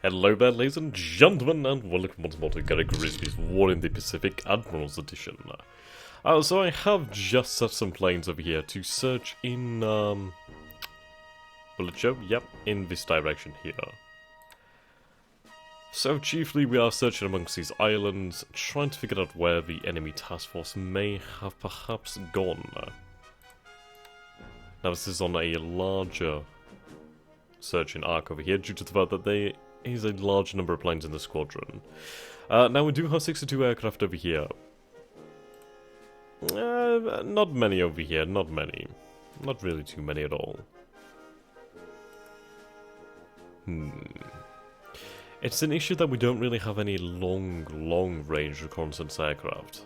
Hello there, ladies and gentlemen, and welcome once more to Grigsby's War in the Pacific Admirals Edition. So I have just set some planes over here to search in, will it show? Yep, in this direction here. So chiefly we are searching amongst these islands, trying to figure out where the enemy task force may have perhaps gone. Now this is on a larger searching arc over here, due to the fact that there is a large number of planes in the squadron. Now we do have 62 aircraft over here. Not many over here, not many. Not really too many at all. It's an issue that we don't really have any long-range reconnaissance aircraft.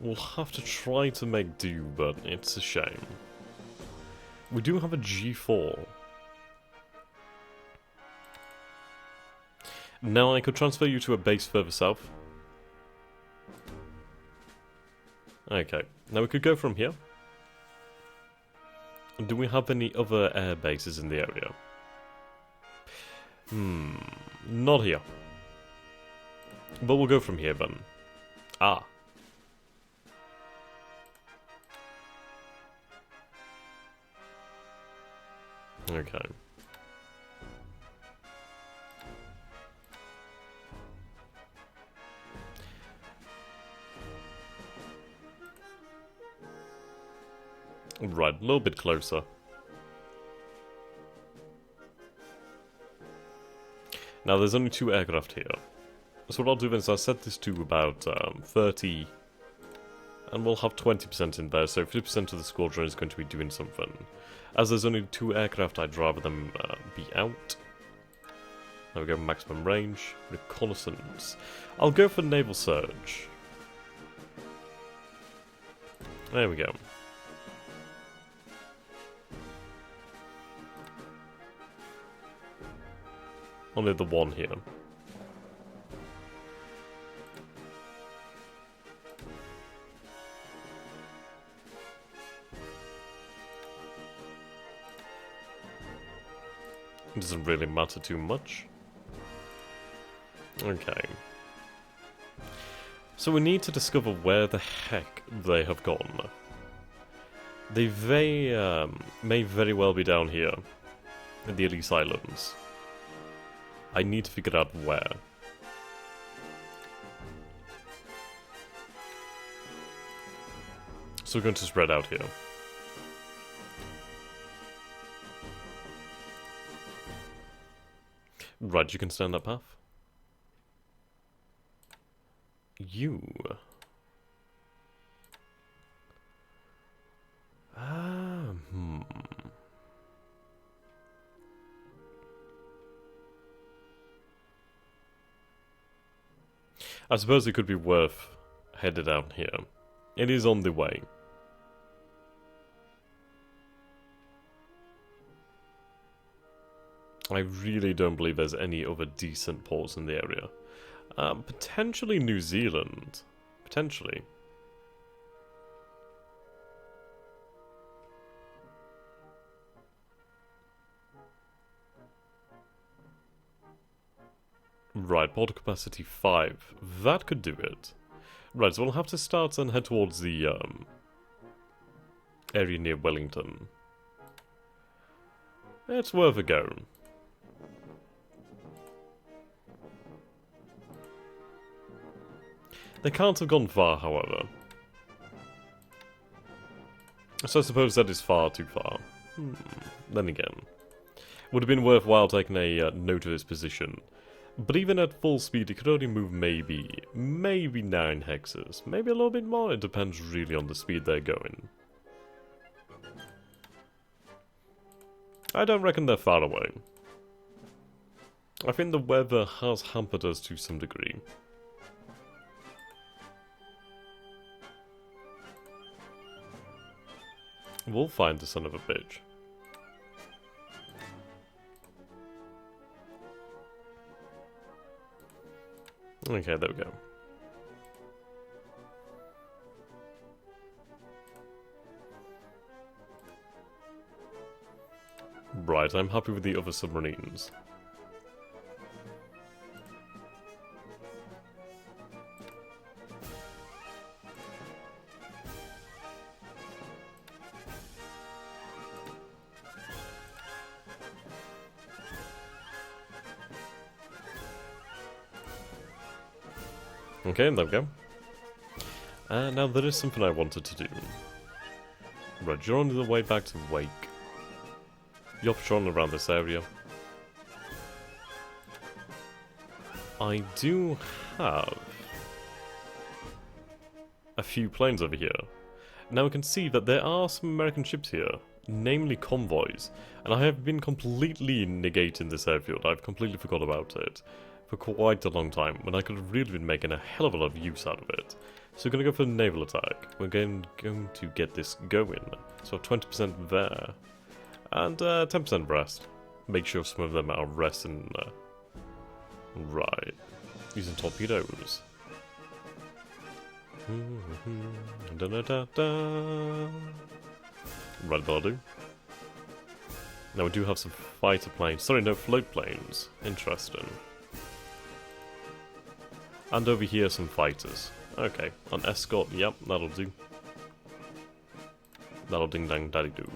We'll have to try to make do, but it's a shame. We do have a G4. Now I could transfer you to a base further south. Okay, now we could go from here. Do we have any other air bases in the area? Not here. But we'll go from here then. Ah. Okay. Right, a little bit closer. Now there's only 2 aircraft here. So what I'll do is I'll set this to about 30. And we'll have 20% in there, so 50% of the squadron is going to be doing something. As there's only 2 aircraft, I'd rather them be out. There we go, maximum range, reconnaissance. I'll go for naval surge. There we go. Only the one here. It doesn't really matter too much. Okay. So we need to discover where the heck they have gone. They may very well be down here, in the Elise Islands. I need to figure out where. So we're going to spread out here. Right, you can stand that path. You. I suppose it could be worth headed down here. It is on the way. I really don't believe there's any other decent ports in the area. Potentially New Zealand. Potentially. Right, port capacity 5. That could do it. Right, so we'll have to start and head towards the area near Wellington. It's worth a go. They can't have gone far, however. So I suppose that is far too far. Then again. Would have been worthwhile taking a note of its position. But even at full speed, it could only move maybe 9 hexes. Maybe a little bit more, it depends really on the speed they're going. I don't reckon they're far away. I think the weather has hampered us to some degree. We'll find the son of a bitch. Okay, there we go. Right, I'm happy with the other submarines. Okay, there we go. Now there is something I wanted to do. Right, you're on the way back to Wake. You're patrolling around this area. I do have a few planes over here. Now we can see that there are some American ships here, namely convoys, and I have been completely negating this airfield. I've completely forgot about it for quite a long time, when I could have really been making a hell of a lot of use out of it. So we're going to go for the naval attack. We're going to get this going. So 20% there, and 10% rest. Make sure some of them are resting. Right. Using torpedoes. Right, that'll do. Now we do have some fighter planes. Sorry, no, float planes. Interesting. And over here, some fighters. Okay, an escort, yep, that'll do. That'll ding dang daddy do.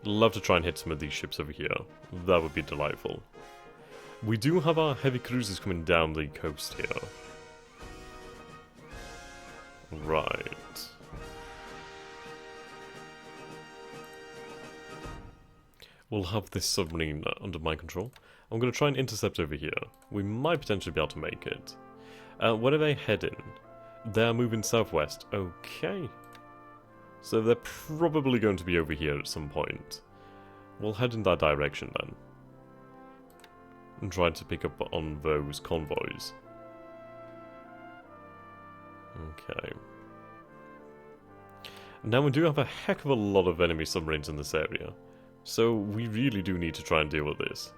Love to try and hit some of these ships over here. That would be delightful. We do have our heavy cruisers coming down the coast here. Right. We'll have this submarine under my control. I'm going to try and intercept over here. We might potentially be able to make it. Where are they heading? They're moving southwest. Okay. So they're probably going to be over here at some point. We'll head in that direction then. And try to pick up on those convoys. Okay. Now we do have a heck of a lot of enemy submarines in this area. So we really do need to try and deal with this.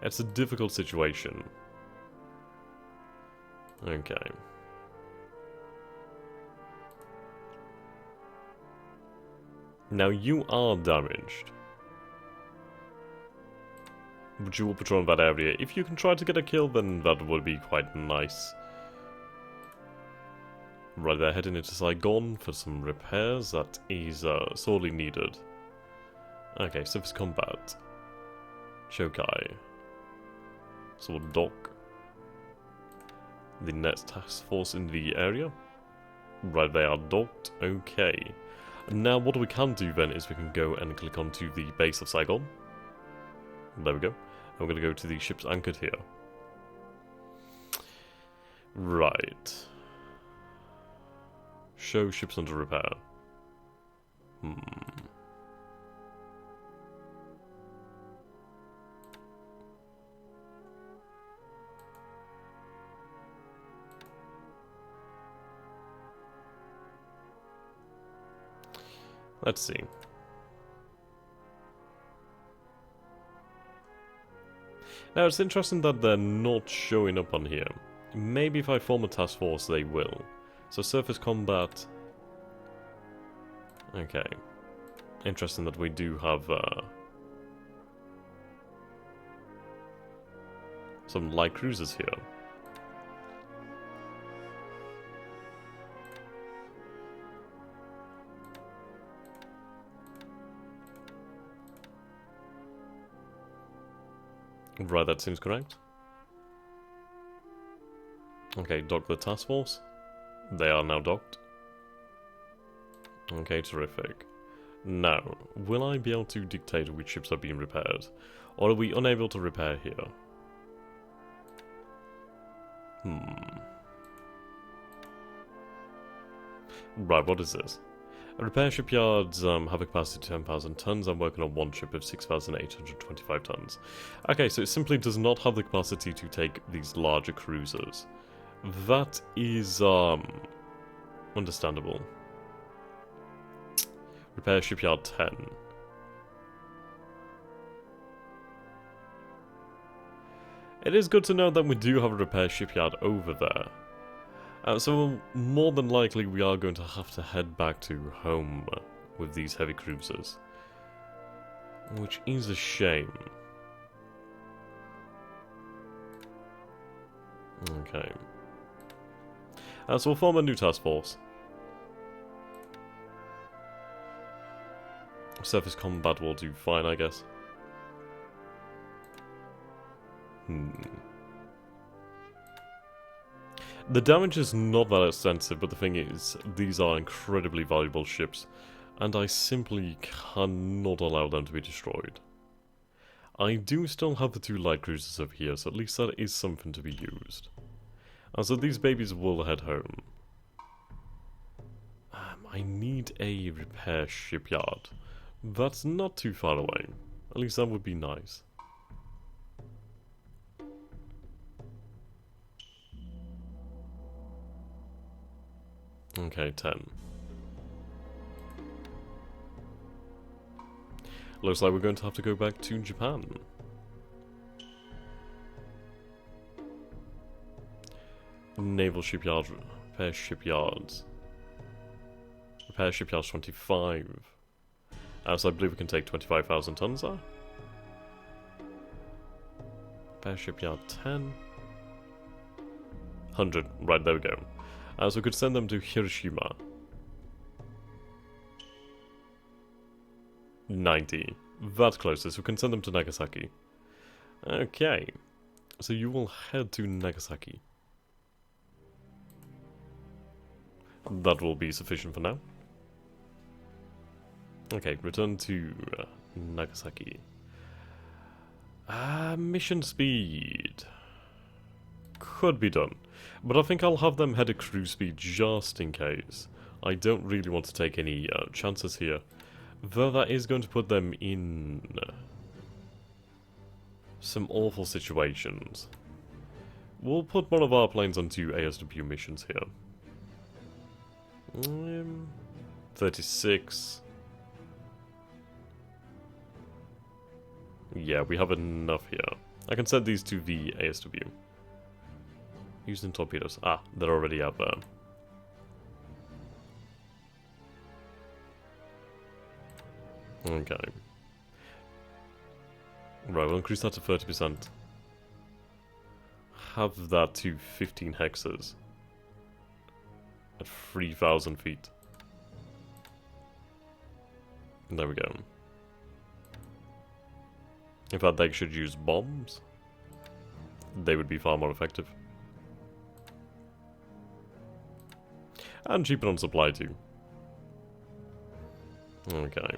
It's a difficult situation. Okay. Now you are damaged. But you will patrol that area. If you can try to get a kill, then that would be quite nice. Right, they're heading into Saigon for some repairs. That is sorely needed. Okay, surface combat. Shokai. So we'll dock the next task force in the area. Right, they are docked. Okay. Now what we can do then is we can go and click onto the base of Saigon. There we go. And we're going to go to the ships anchored here. Right. Show ships under repair. Let's see. Now it's interesting that they're not showing up on here. Maybe if I form a task force they will. So surface combat. Okay. Interesting that we do have some light cruisers here. Right, that seems correct. Okay, dock the task force. They are now docked. Okay, terrific. Now, will I be able to dictate which ships are being repaired? Or are we unable to repair here? Right, what is this? Repair shipyards have a capacity of 10,000 tons. I'm working on one ship of 6,825 tons. Okay, so it simply does not have the capacity to take these larger cruisers. That is, understandable. Repair shipyard 10. It is good to know that we do have a repair shipyard over there. So more than likely we are going to have to head back to home with these heavy cruisers. Which is a shame. Okay. So we'll form a new task force. Surface combat will do fine, I guess. The damage is not that extensive, but the thing is, these are incredibly valuable ships, and I simply cannot allow them to be destroyed. I do still have the 2 light cruisers over here, so at least that is something to be used. And so these babies will head home. I need a repair shipyard. That's not too far away. At least that would be nice. Okay, 10. Looks like we're going to have to go back to Japan. Naval shipyard, repair shipyards. Repair shipyards 25. So I believe we can take 25,000 tons there. Repair shipyard 10. 100. Right, there we go. So we could send them to Hiroshima. 90. That's closest. We can send them to Nagasaki. Okay. So you will head to Nagasaki. That will be sufficient for now. Okay, return to Nagasaki. Mission speed. Could be done. But I think I'll have them head at cruise speed just in case. I don't really want to take any chances here. Though that is going to put them in some awful situations. We'll put one of our planes onto ASW missions here. 36. Yeah, we have enough here. I can send these to the ASW. Using torpedoes. Ah, they're already out there. Okay. Right, we'll increase that to 30%. Have that to 15 hexes. At 3,000 feet. And there we go. In fact, they should use bombs. They would be far more effective. And cheaper on supply too. Okay.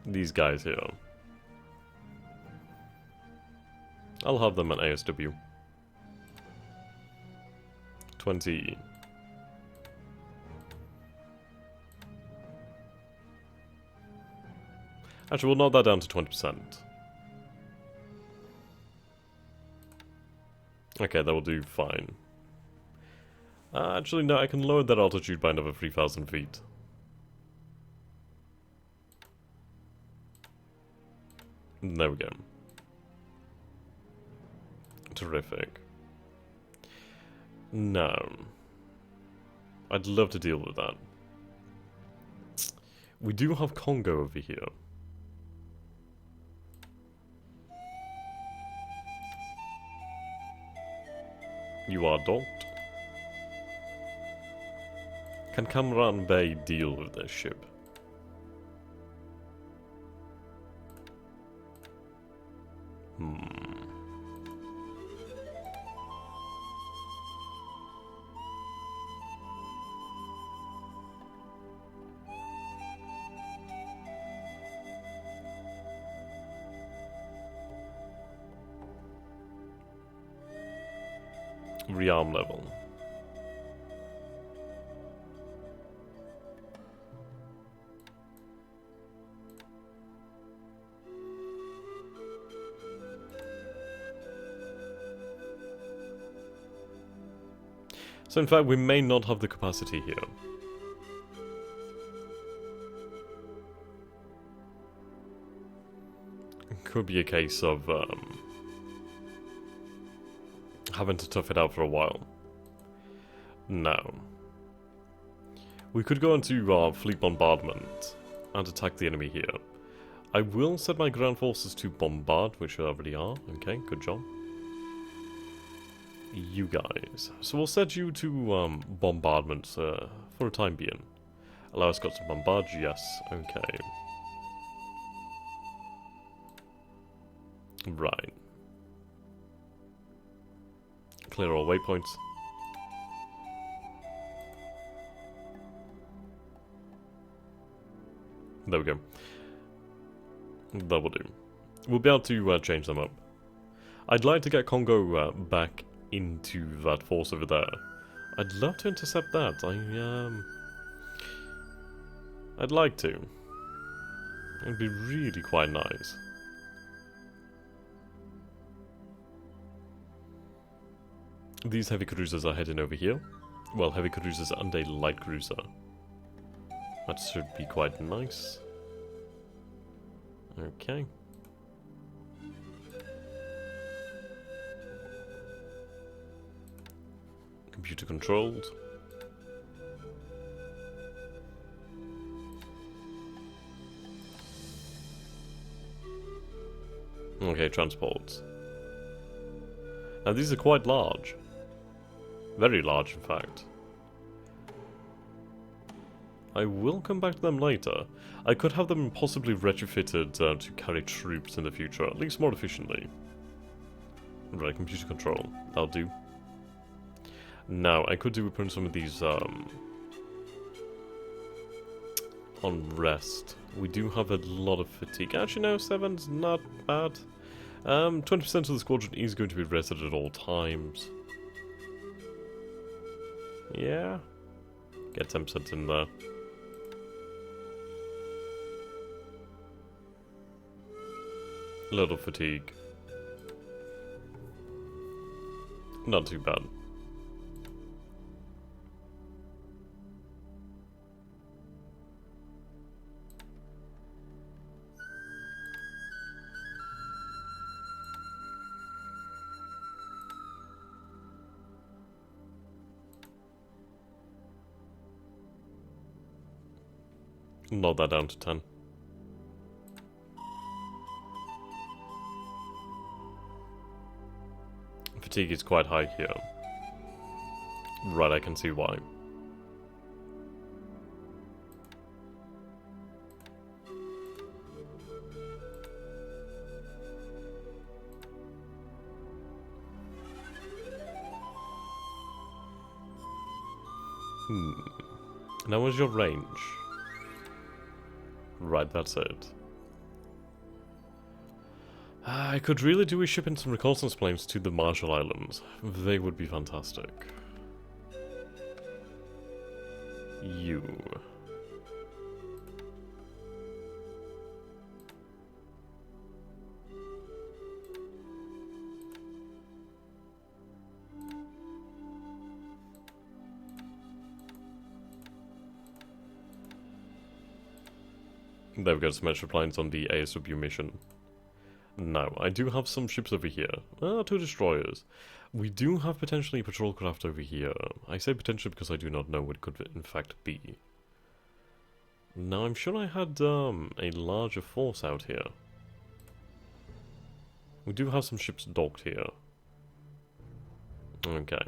These guys here. I'll have them at ASW. 20. Actually, we'll knock that down to 20%. Okay, that will do fine. Actually, no, I can lower that altitude by another 3,000 feet. There we go. Terrific. Now, I'd love to deal with that. We do have Congo over here. You are docked. Can Kamran Bey deal with this ship? Rearm level. So in fact, we may not have the capacity here. It could be a case of having to tough it out for a while. Now, we could go into our fleet bombardment and attack the enemy here. I will set my ground forces to bombard, which they already are. Okay, good job. You guys. So we'll set you to bombardment for a time being. Allow us to bombard, yes. Okay. Right. Clear all waypoints. There we go. That will do. We'll be able to change them up. I'd like to get Congo back into that force over there. I'd love to intercept that. I'd like to. It'd be really quite nice. These heavy cruisers are heading over here. Well, heavy cruisers and a light cruiser. That should be quite nice. Okay. Computer controlled. Okay, transports. Now these are quite large. Very large, in fact. I will come back to them later. I could have them possibly retrofitted to carry troops in the future, at least more efficiently. Right, computer control. That'll do. Now, I could do with putting some of these on rest. We do have a lot of fatigue. Actually, no, 7's not bad. 20% of the squadron is going to be rested at all times. Yeah. Get 10% in there. Little fatigue. Not too bad. Knock that down to 10. Fatigue is quite high here. Right, I can see why. Now what's your range? Right, that's it. I could really do with shipping some reconnaissance planes to the Marshall Islands. They would be fantastic. You. There we go, some extra planes on the ASW mission. Now, I do have some ships over here. 2 destroyers. We do have potentially a patrol craft over here. I say potentially because I do not know what it could in fact be. Now, I'm sure I had a larger force out here. We do have some ships docked here. Okay.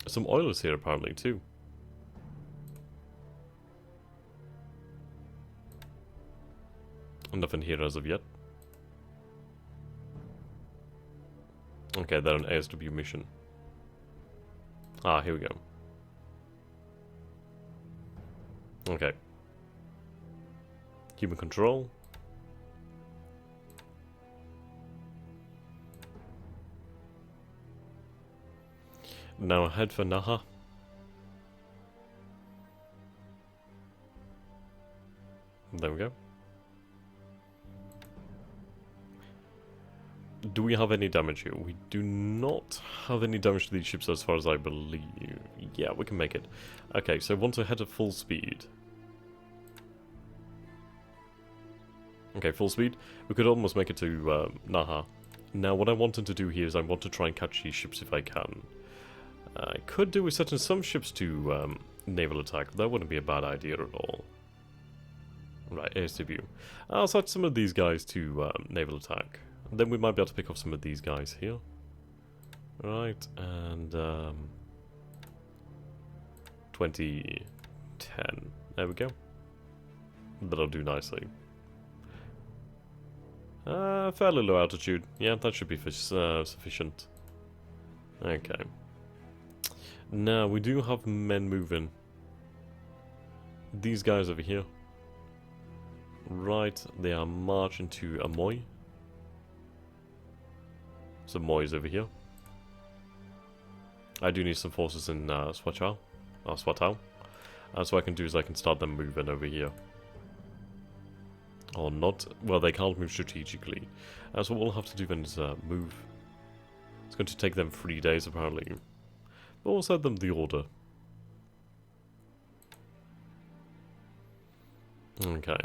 Some oilers here apparently too. Nothing here as of yet. Okay, they're an ASW mission. Ah, here we go. Okay. Human control. Now head for Naha. There we go. Do we have any damage here? We do not have any damage to these ships as far as I believe. Yeah, we can make it. Okay, so once I head at full speed. Okay, full speed. We could almost make it to Naha. Now, what I wanted to do here is I want to try and catch these ships if I can. I could do with setting some ships to naval attack. That wouldn't be a bad idea at all. Right, ASW. I'll set some of these guys to naval attack. Then we might be able to pick off some of these guys here. Right, and 2010. There we go. That'll do nicely. Fairly low altitude. Yeah, that should be sufficient. Okay. Now, we do have men moving. These guys over here. Right, they are marching to Amoy. So Moy's over here. I do need some forces in Swatow. So what I can do is I can start them moving over here. Or not. Well, they can't move strategically. So what we'll have to do then is move. It's going to take them 3 days apparently. But we'll set them the order. Okay.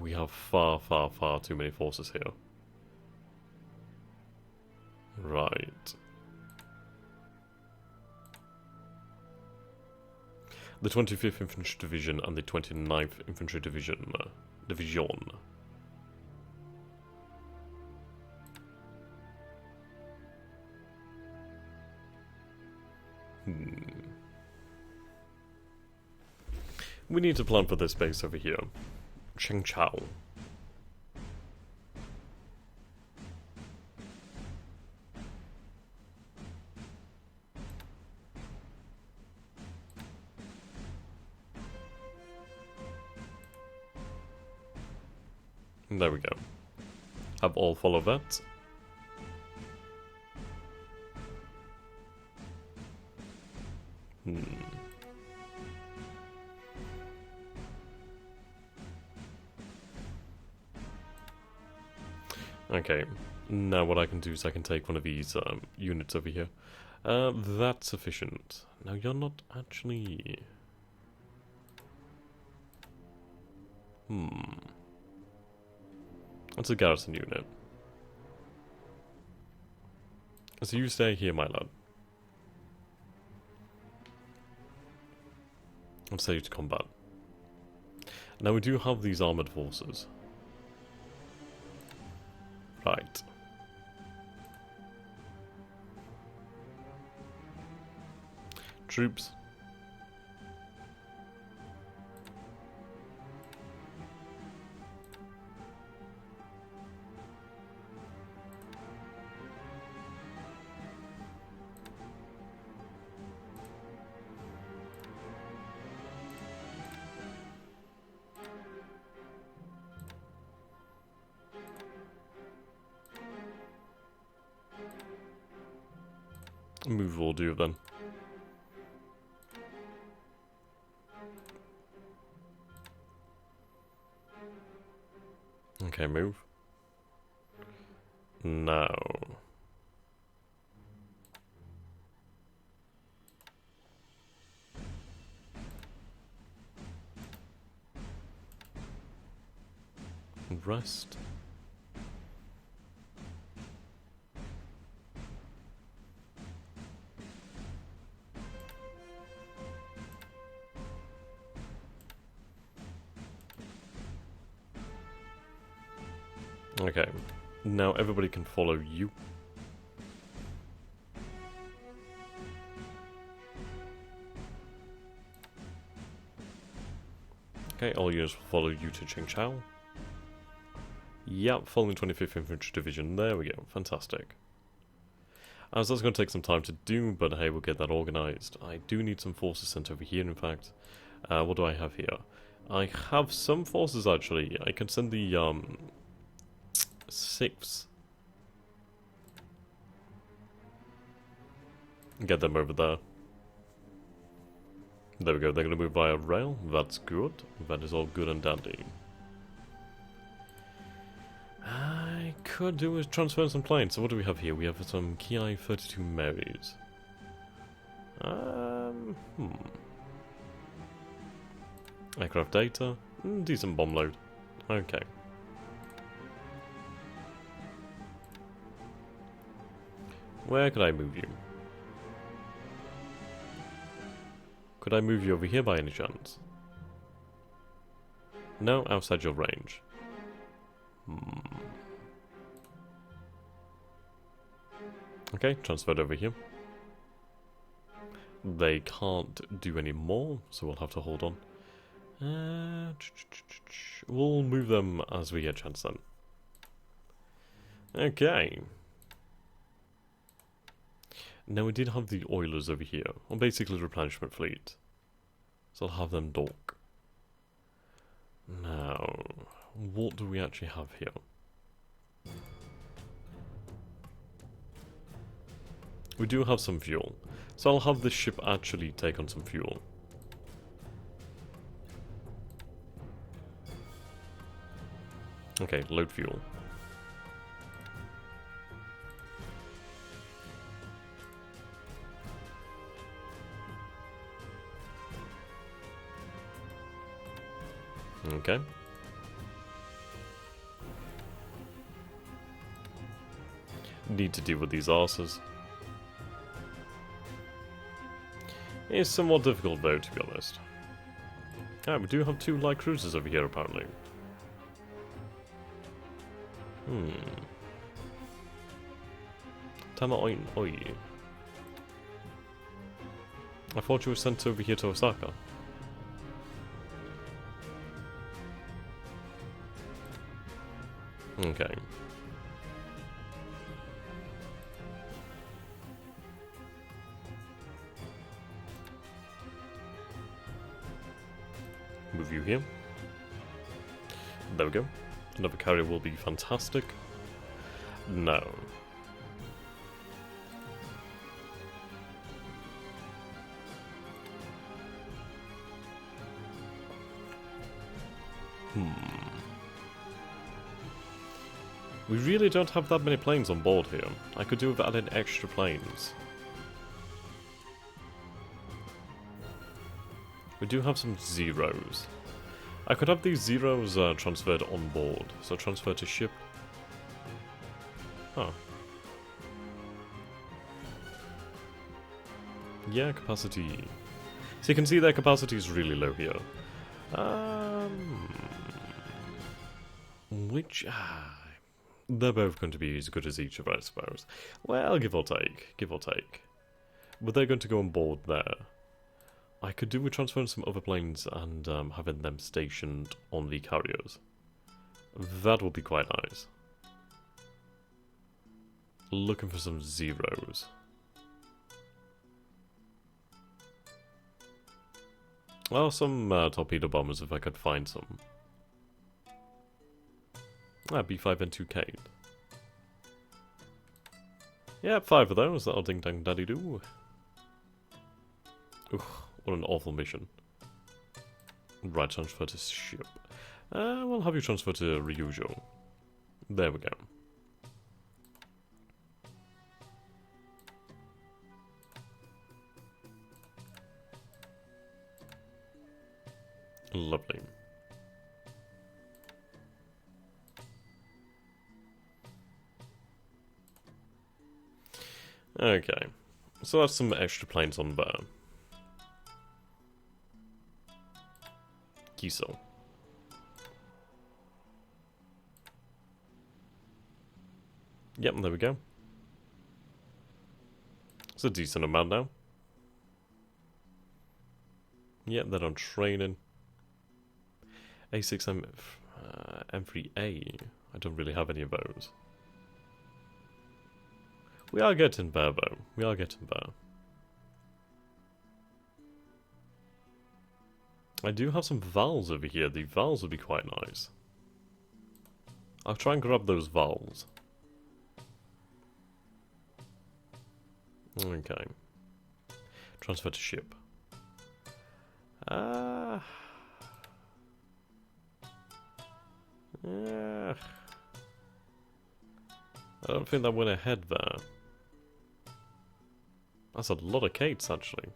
We have far too many forces here. Right. The 25th Infantry Division and the 29th Infantry Division. We need to plan for this base over here. Chengchao. There we go. Have all follow that. Okay, now what I can do is I can take one of these units over here. That's sufficient. Now you're not actually... That's a garrison unit. So you stay here, my lad. I'll send you to combat. Now we do have these armoured forces. Right. Troops. Move will do then. Okay, move. Now. Rest. Okay, now everybody can follow you. Okay, all units will follow you to Chengchao. Yep, following 25th Infantry Division. There we go, fantastic. So that's going to take some time to do, but hey, we'll get that organised. I do need some forces sent over here, in fact. What do I have here? I have some forces, actually. I can send the, 6th. Get them over there. There we go, they're going to move via rail. That's good. That is all good and dandy. I could do is transfer some planes. So what do we have here? We have some Ki-32 Marys. Aircraft data. Decent bomb load. Okay. Where could I move you? Could I move you over here by any chance? No, outside your range. Okay, transferred over here. They can't do any more, so we'll have to hold on. We'll move them as we get a chance then. Okay. Now we did have the oilers over here, or basically the replenishment fleet. So I'll have them dock. Now, what do we actually have here? We do have some fuel, so I'll have this ship actually take on some fuel. Okay, load fuel. Okay. Need to deal with these arses. It's somewhat difficult though, to be honest. We do have 2 light cruisers over here apparently. Tama oi. I thought you were sent over here to Osaka. Okay. Move you here. There we go. Another carrier will be fantastic. No. We really don't have that many planes on board here. I could do with adding extra planes. We do have some zeros. I could have these zeros transferred on board. So transfer to ship. Huh. Yeah, capacity. So you can see their capacity is really low here. Which... they're both going to be as good as each other, I suppose. Well, give or take. Give or take. But they're going to go on board there. I could do with transferring some other planes and having them stationed on the carriers. That would be quite nice. Looking for some zeros. Well, some torpedo bombers if I could find some. B5 and 2K. Yeah, 5 of those, that'll ding dang daddy do. Ugh, what an awful mission. Right, transfer to ship. We'll have you transfer to Ryujo. There we go. Lovely. Okay, so that's some extra planes on there. Kiso. Yep, there we go. It's a decent amount now. Yep, they're on training. A6M, M3A. I don't really have any of those. We are getting there, though. We are getting there. I do have some vowels over here. The vowels would be quite nice. I'll try and grab those vowels. Okay. Transfer to ship. Yeah. I don't think that went ahead there. That's a lot of Kates, actually.